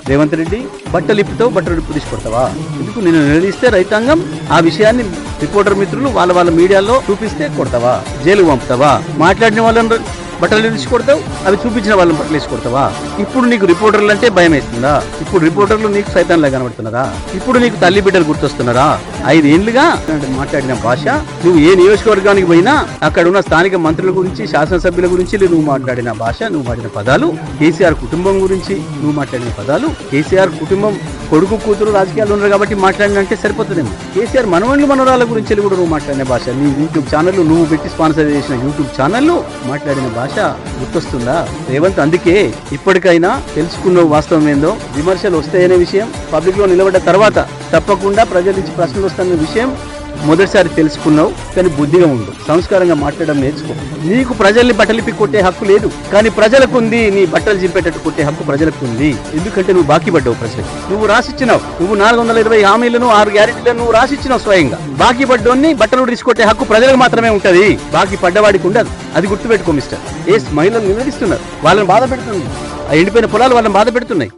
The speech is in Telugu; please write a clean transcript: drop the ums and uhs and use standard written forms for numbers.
రేవంత్ రెడ్డి బట్టలు ఇప్పుతావు, బట్టలు ఇప్పు తీసుకొడతావా? ఎందుకు నేను నిలదీస్తే రైతాంగం ఆ విషయాన్ని రిపోర్టర్ మిత్రులు వాళ్ళ మీడియాలో చూపిస్తే కొడతావా? జైలుకు పంపుతావా? మాట్లాడిన వాళ్ళని బట్టలు వేసి కొడతావు, అవి చూపించిన వాళ్ళని బట్టలు వేసి కొడతావా? ఇప్పుడు నీకు రిపోర్టర్లు అంటే భయం వేస్తుందా? ఇప్పుడు రిపోర్టర్లు నీకు సైతాన్లా కనబడుతున్నారా? ఇప్పుడు నీకు తల్లి బిడ్డలు గుర్తొస్తున్నారా? 5 ఏళ్లుగా మాట్లాడిన భాష, నువ్వు ఏ నియోజకవర్గానికి పోయినా అక్కడ ఉన్న స్థానిక మంత్రుల గురించి, శాసనసభ్యుల గురించి నువ్వు మాట్లాడిన భాష, నువ్వు మాట్లాడిన పదాలు, కేసీఆర్ కుటుంబం గురించి నువ్వు మాట్లాడిన పదాలు, కేసీఆర్ కుటుంబం కొడుకు కూతురు రాజకీయాలు ఉన్నారు కాబట్టి మాట్లాడినంటే సరిపోతుందేమో. కేసీఆర్ మనవళ్ళు మనవరాల గురించి కూడా నువ్వు మాట్లాడిన భాష, నీ యూట్యూబ్ ఛానల్, నువ్వు పెట్టి స్పాన్సర్ చేసిన యూట్యూబ్ ఛానల్ మాట్లాడిన భాష గుర్తొస్తుందా రేవంత్? అందుకే ఇప్పటికైనా తెలుసుకున్న వాస్తవం ఏందో, విమర్శలు వస్తాయనే విషయం పబ్లిక్ లో నిలబడ్డ తర్వాత తప్పకుండా ప్రజల నుంచి ప్రశ్నలు వస్తున్న విషయం మొదటిసారి తెలుసుకున్నావు. కానీ బుద్ధిగా ఉండు, సంస్కారంగా మాట్లాడడం నేర్చుకో. నీకు ప్రజల్ని బట్టలిపి కొట్టే హక్కు లేదు, కానీ ప్రజలకు ఉంది. నీ బట్టలు చింపేటట్టు కొట్టే హక్కు ప్రజలకు ఉంది. ఎందుకంటే నువ్వు బాకీ పడ్డావు ప్రజలకు. నువ్వు రాసిచ్చినావు, నువ్వు 420 హామీలను 6 గ్యారెంటీలను నువ్వు రాసిచ్చినావు స్వయంగా. బాకీ పడ్డోన్ని బట్టలు తీసుకొట్టే హక్కు ప్రజలకు మాత్రమే ఉంటది, బాకీ పడ్డవాడికి ఉండదు. అది గుర్తుపెట్టుకో మిస్టర్. మహిళలు నిలదీస్తున్నారు, వాళ్ళని బాధ పెడుతుంది. ఆ ఎండిపోయిన పొలాలు వాళ్ళని బాధ పెడుతున్నాయి.